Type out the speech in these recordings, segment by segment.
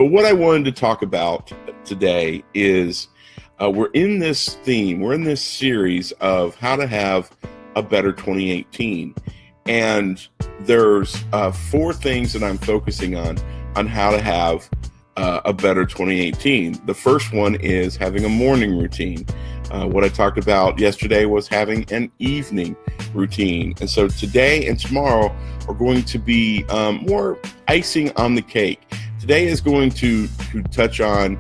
But what I wanted to talk about today is we're in this theme, we're in this series of how to have a better 2018. And there's 4 things that I'm focusing on how to have a better 2018. The first one is having a morning routine. What I talked about yesterday was having an evening routine. And so today and tomorrow are going to be more icing on the cake. Today is going to touch on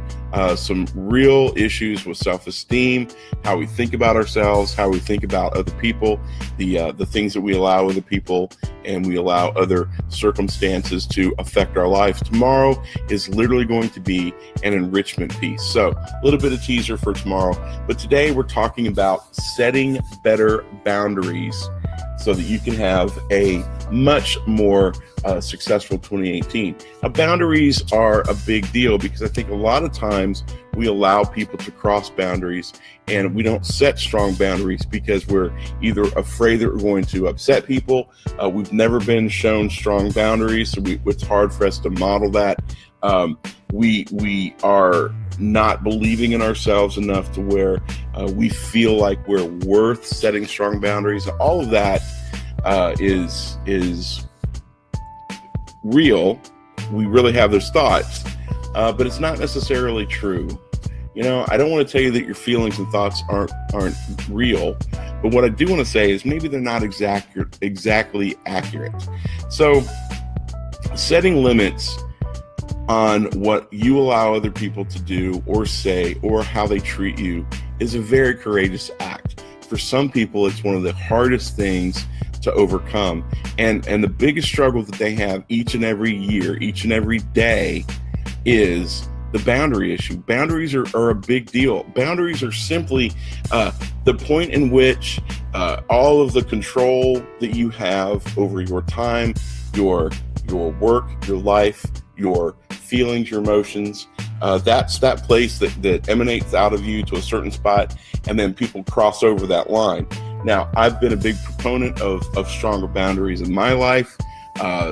some real issues with self-esteem, how we think about ourselves, how we think about other people, the things that we allow other people and we allow other circumstances to affect our lives. Tomorrow is literally going to be an enrichment piece. So a little bit of teaser for tomorrow, but today we're talking about setting better boundaries so that you can have a much more successful 2018. Now, boundaries are a big deal because I think a lot of times we allow people to cross boundaries and we don't set strong boundaries because we're either afraid that we're going to upset people. We've never been shown strong boundaries, so it's hard for us to model that. We are not believing in ourselves enough to where we feel like we're worth setting strong boundaries. All of that is real. We really have those thoughts, but it's not necessarily true. You know, I don't want to tell you that your feelings and thoughts aren't real, but what I do want to say is maybe they're not exactly accurate. So setting limits on what you allow other people to do or say or how they treat you is a very courageous act. For some people, it's one of the hardest things to overcome. And the biggest struggle that they have each and every year, each and every day, is the boundary issue. Boundaries are a big deal. Boundaries are simply the point in which all of the control that you have over your time, your work, your life, your feelings, your emotions, that's that place that emanates out of you to a certain spot, and then people cross over that line. Now, I've been a big proponent of stronger boundaries in my life.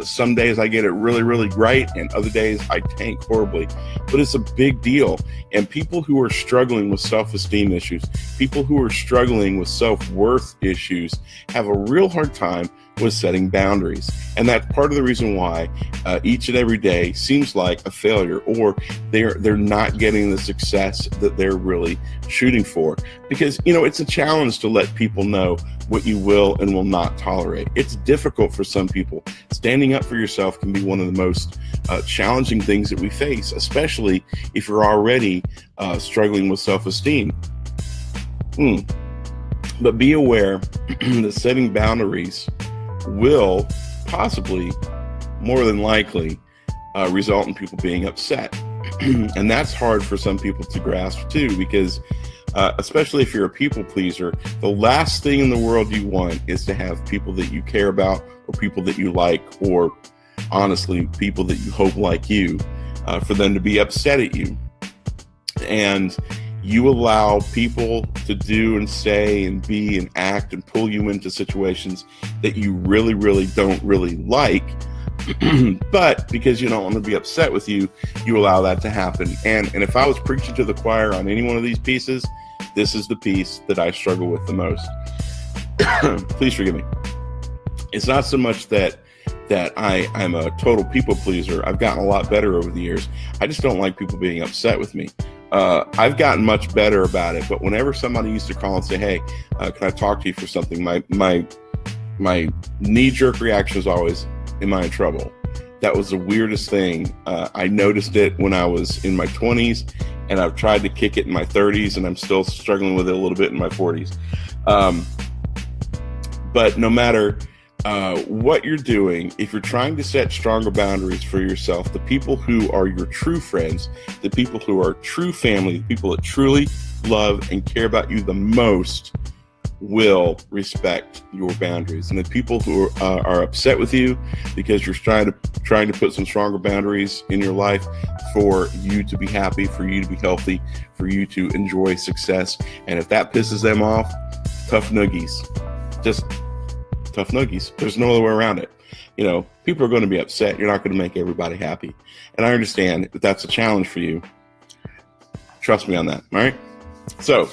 Some days I get it really, really right, and other days I tank horribly. But it's a big deal. And people who are struggling with self-esteem issues, people who are struggling with self-worth issues, have a real hard time with setting boundaries. And that's part of the reason why each and every day seems like a failure, or they're not getting the success that they're really shooting for. Because, you know, it's a challenge to let people know what you will and will not tolerate. It's difficult for some people. Standing up for yourself can be one of the most challenging things that we face, especially if you're already struggling with self-esteem. But be aware that setting boundaries will possibly, more than likely, result in people being upset. And that's hard for some people to grasp too, because especially if you're a people pleaser, the last thing in the world you want is to have people that you care about or people that you like, or honestly, people that you hope like you, for them to be upset at you. And you allow people to do and say and be and act and pull you into situations that you really, really don't really like. But because you don't want to be upset with you, you allow that to happen. And if I was preaching to the choir on any one of these pieces, this is the piece that I struggle with the most. Please forgive me. It's not so much that I'm a total people pleaser. I've gotten a lot better over the years. I just don't like people being upset with me. I've gotten much better about it, but whenever somebody used to call and say, "Hey, can I talk to you for something?" My knee-jerk reaction was always, "Am I in trouble?" That was the weirdest thing. I noticed it when I was in my 20s, and I've tried to kick it in my 30s, and I'm still struggling with it a little bit in my 40s. But no matter what you're doing, if you're trying to set stronger boundaries for yourself, the people who are your true friends, the people who are true family, the people that truly love and care about you the most, will respect your boundaries. And the people who are upset with you because you're trying to put some stronger boundaries in your life for you to be happy, for you to be healthy, for you to enjoy success, and if that pisses them off, tough noogies. Just tough noogies. There's no other way around it. people are going to be upset. You're not going to make everybody happy. And I understand that that's a challenge for you. Trust me on that. All right. So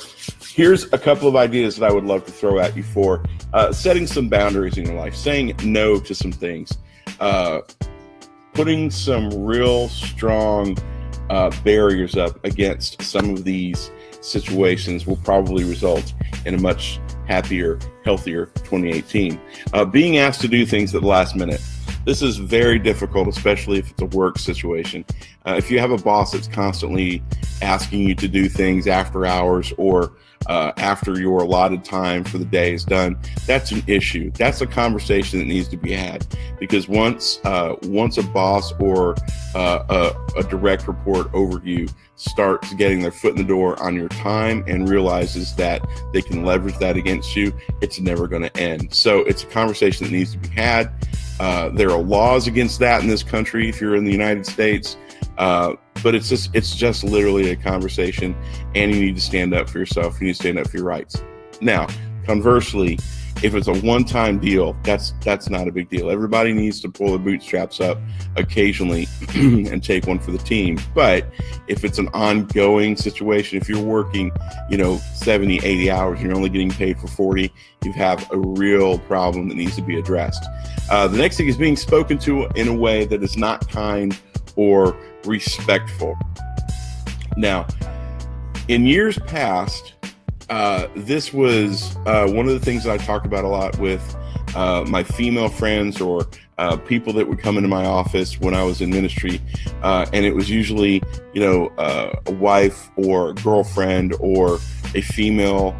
here's a couple of ideas that I would love to throw at you for setting some boundaries in your life, saying no to some things, putting some real strong barriers up against some of these situations will probably result in a much happier, healthier 2018. Being asked to do things at the last minute. This is very difficult, especially if it's a work situation. If you have a boss that's constantly asking you to do things after hours or after your allotted time for the day is done, that's an issue. That's a conversation that needs to be had, because once a boss or a direct report over you starts getting their foot in the door on your time and realizes that they can leverage that against you, it's never going to end. So it's a conversation that needs to be had. There are laws against that in this country if you're in the United States, but it's just literally a conversation, and you need to stand up for yourself. You need to stand up for your rights. Now, conversely, if it's a one-time deal, that's not a big deal. Everybody needs to pull their bootstraps up occasionally and take one for the team. But if it's an ongoing situation, if you're working, 70, 80 hours, and you're only getting paid for 40, you have a real problem that needs to be addressed. The next thing is being spoken to in a way that is not kind or respectful. Now, in years past, this was one of the things that I talked about a lot with my female friends or people that would come into my office when I was in ministry. And it was usually, a wife or a girlfriend or a female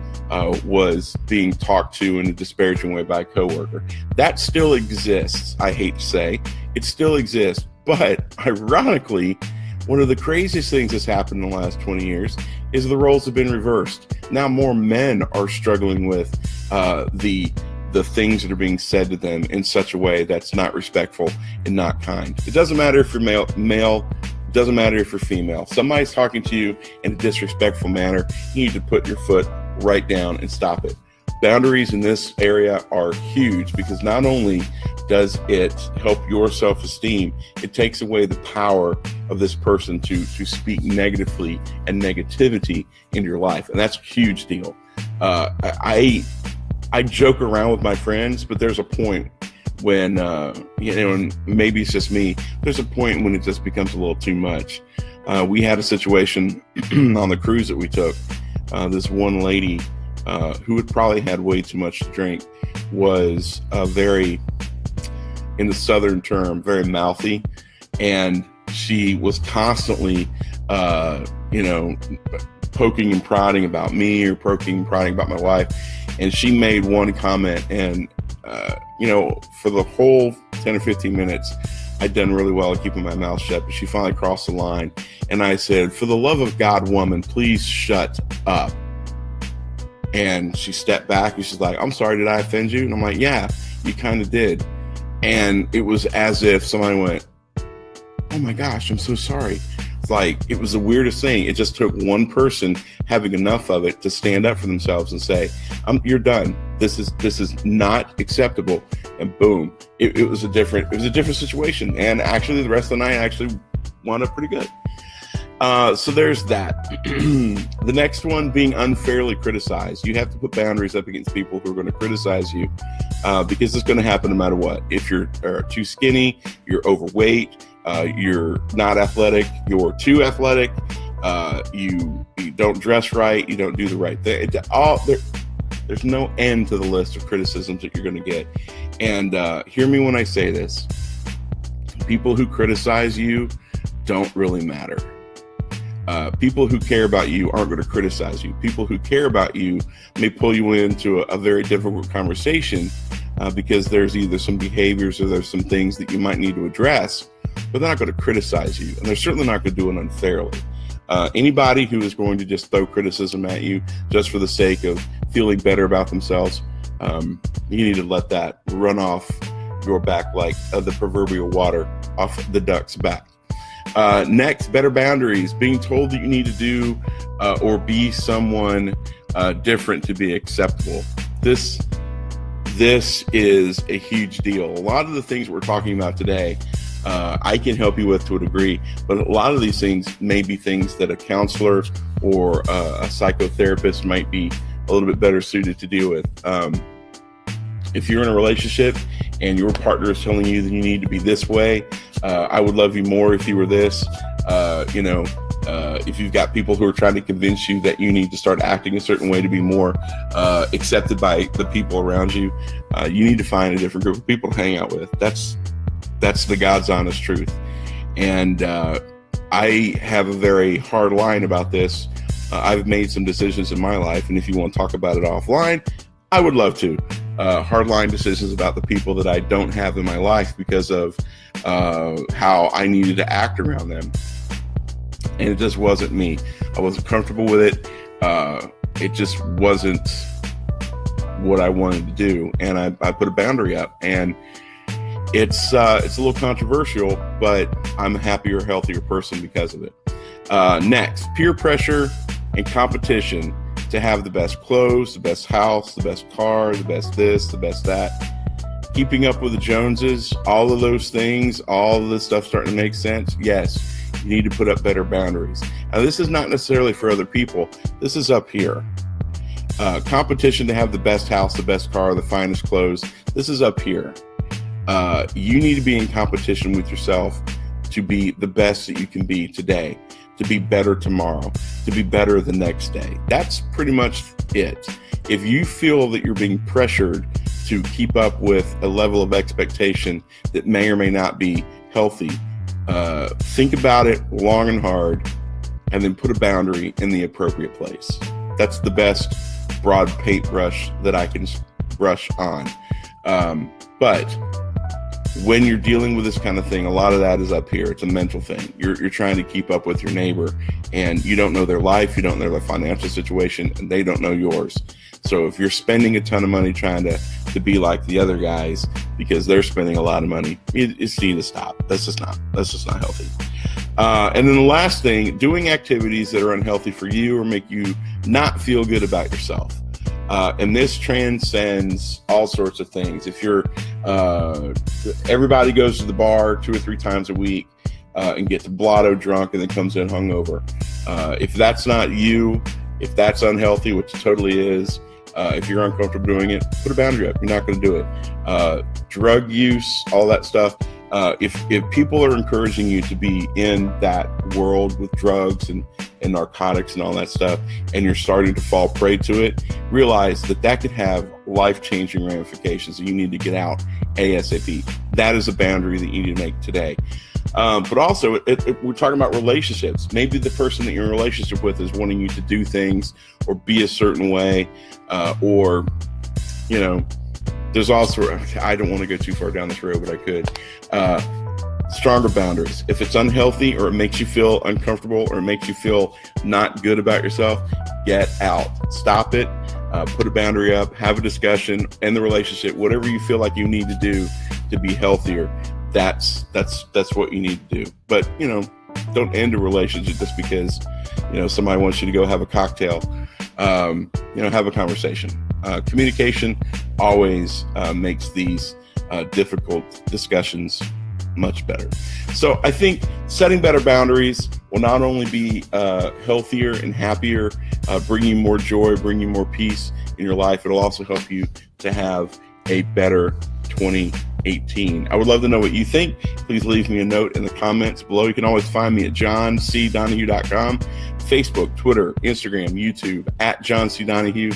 was being talked to in a disparaging way by a coworker. That still exists, I hate to say. It still exists. But ironically, one of the craziest things that's happened in the last 20 years is the roles have been reversed. Now more men are struggling with the things that are being said to them in such a way that's not respectful and not kind. It doesn't matter if you're male, it doesn't matter if you're female. Somebody's talking to you in a disrespectful manner, you need to put your foot right down and stop it. Boundaries in this area are huge, because not only does it help your self-esteem, it takes away the power of this person to speak negatively and negativity into your life. And that's a huge deal. I joke around with my friends, but there's a point when, and maybe it's just me, there's a point when it just becomes a little too much. We had a situation on the cruise that we took. This one lady who had probably had way too much to drink was very, in the Southern term, very mouthy. And she was constantly, poking and prodding about me or poking and prodding about my wife. And she made one comment, and, for the whole 10 or 15 minutes, I'd done really well at keeping my mouth shut, but she finally crossed the line. And I said, "For the love of God, woman, please shut up." And she stepped back and she's like, "I'm sorry, did I offend you?" And I'm like, "Yeah, you kind of did." And it was as if somebody went, "Oh my gosh, I'm so sorry." It's like, it was the weirdest thing. It just took one person having enough of it to stand up for themselves and say, "You're done. This is not acceptable." And boom, it was a different situation. And actually the rest of the night actually wound up pretty good. So there's that. The next one, being unfairly criticized. You have to put boundaries up against people who are going to criticize you, because it's going to happen no matter what. If you're too skinny, you're overweight, you're not athletic, you're too athletic, you don't dress right, you don't do the right thing. There's no end to the list of criticisms that you're going to get. And hear me when I say this. People who criticize you don't really matter. People who care about you aren't going to criticize you. People who care about you may pull you into a very difficult conversation because there's either some behaviors or there's some things that you might need to address, but they're not going to criticize you. And they're certainly not going to do it unfairly. Anybody who is going to just throw criticism at you just for the sake of feeling better about themselves, you need to let that run off your back like the proverbial water off the duck's back. Next, better boundaries. Being told that you need to do or be someone different to be acceptable. This this is a huge deal. A lot of the things we're talking about today, I can help you with to a degree, but a lot of these things may be things that a counselor or a psychotherapist might be a little bit better suited to deal with. If you're in a relationship and your partner is telling you that you need to be this way, I would love you more if you were this. If you've got people who are trying to convince you that you need to start acting a certain way to be more accepted by the people around you, you need to find a different group of people to hang out with. That's the God's honest truth. And I have a very hard line about this. I've made some decisions in my life, and if you want to talk about it offline, I would love to. Hardline decisions about the people that I don't have in my life because of how I needed to act around them. And it just wasn't me. I wasn't comfortable with it. It just wasn't what I wanted to do. And I put a boundary up. And it's a little controversial, but I'm a happier, healthier person because of it. Next, peer pressure and competition to have the best clothes, the best house, the best car, the best this, the best that. Keeping up with the Joneses, all of those things, all of this stuff starting to make sense. Yes, you need to put up better boundaries. Now, this is not necessarily for other people. This is up here. Competition to have the best house, the best car, the finest clothes. This is up here. You need to be in competition with yourself to be the best that you can be today, to be better tomorrow, to be better the next day. That's pretty much it. If you feel that you're being pressured to keep up with a level of expectation that may or may not be healthy, think about it long and hard, and then put a boundary in the appropriate place. That's the best broad paintbrush that I can brush on. But when you're dealing with this kind of thing, a lot of that is up here. It's a mental thing. You're trying to keep up with your neighbor, and you don't know their life, you don't know their financial situation, and they don't know yours. So if you're spending a ton of money trying to be like the other guys because they're spending a lot of money, it's need to stop. That's just not healthy. And then the last thing, doing activities that are unhealthy for you or make you not feel good about yourself. And this transcends all sorts of things. If you're, everybody goes to the bar 2 or 3 times a week and gets blotto drunk and then comes in hungover. If that's not you, if that's unhealthy, which it totally is, if you're uncomfortable doing it, put a boundary up. You're not going to do it. Drug use, all that stuff. If people are encouraging you to be in that world with drugs and narcotics and all that stuff, and you're starting to fall prey to it, realize that could have life-changing ramifications, and you need to get out ASAP. That is a boundary that you need to make today. But also, we're talking about relationships. Maybe the person that you're in a relationship with is wanting you to do things or be a certain way, or, there's also, I don't want to go too far down this road, but I could. Stronger boundaries. If it's unhealthy or it makes you feel uncomfortable or it makes you feel not good about yourself, get out. Stop it. Put a boundary up. Have a discussion. End the relationship. Whatever you feel like you need to do to be healthier, that's what you need to do. But don't end a relationship just because somebody wants you to go have a cocktail. Have a conversation. Communication always makes these difficult discussions much better. So I think setting better boundaries will not only be healthier and happier, bring you more joy, bring you more peace in your life, it'll also help you to have a better 2018. I would love to know what you think. Please leave me a note in the comments below. You can always find me at johncdonahue.com, Facebook, Twitter, Instagram, YouTube, at John C. Donahue.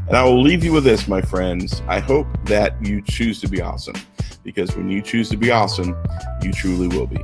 And I will leave you with this, my friends. I hope that you choose to be awesome, because when you choose to be awesome, you truly will be.